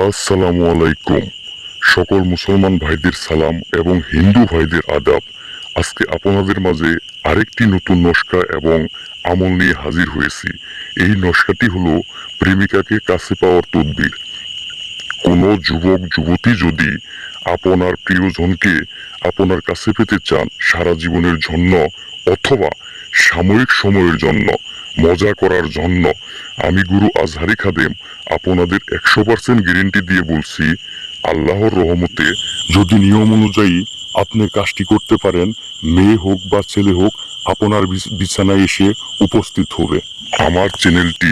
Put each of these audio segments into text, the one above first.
আসসালামু আলাইকুম। সকল মুসলমান ভাইদের সালাম এবং হিন্দু ভাইদের আদাব। আজকে আপনাদের মাঝে আরেকটি নতুন নস্কা এবং আমল নিয়ে হাজির হয়েছি। এই নস্কাটি হলো প্রেমিকাকে কাছে পাওয়ার তদবির। কোনো যুবক যুবতী যদি আপনার প্রিয়জনকে আপনার কাছে পেতে চান সারা জীবনের জন্য অথবা সাময়িক সময়ের জন্য, মজা করার জন্য, আমি গুরু আজহারি খাদেম আপনাদের 100% গ্যারেন্টি দিয়ে বলছি, আল্লাহর রহমতে যদি নিয়ম অনুযায়ী আপনি কাজটি করতে পারেন, মেয়ে হোক বা ছেলে হোক আপনার বিছানায় এসে উপস্থিত হবে। আমার চ্যানেলটি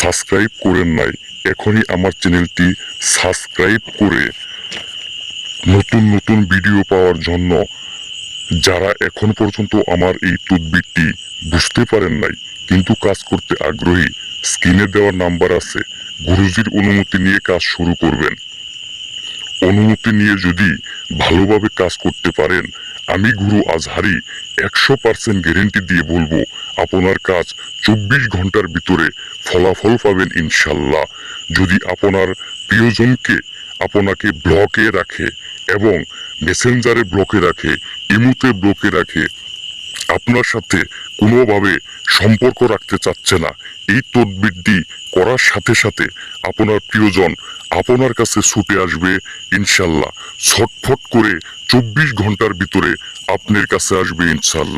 সাবস্ক্রাইব করেন নাই, এখনই আমার চ্যানেলটি সাবস্ক্রাইব করে নতুন নতুন ভিডিও পাওয়ার জন্য, যারা এখন পর্যন্ত আমার এই তদবিরটি বুঝতে পারেন নাই কিন্তু কাজ করতে আগ্রহী, স্ক্রিনে দেওয়ার নাম্বার আছে, গুরুজির অনুমতি নিয়ে কাজ শুরু করবেন। অনুমতি নিয়ে যদি ভালোভাবে কাজ করতে পারেন, আমি গুরু আজহারি 100% গ্যারেন্টি দিয়ে বলবো আপনার কাজ 24 ঘন্টার ভিতরে ফলাফল পাবেন ইনশাল্লাহ। যদি আপনার প্রিয়জনকে আপনাকে ব্লকে রাখে এবং মেসেঞ্জারে ব্লকে রাখে, ইমোতে ব্লকে রাখে, আপনার সাথে কোনোভাবে সম্পর্ক রাখতে চাচ্ছে না, এই তদবিরটি করার সাথে সাথে আপনার প্রিয়জন আপনার কাছে ছুটে আসবে ইনশাল্লাহ। ছটফট করে 24 ঘন্টার ভিতরে আপনার কাছে আসবে ইনশাল্লাহ।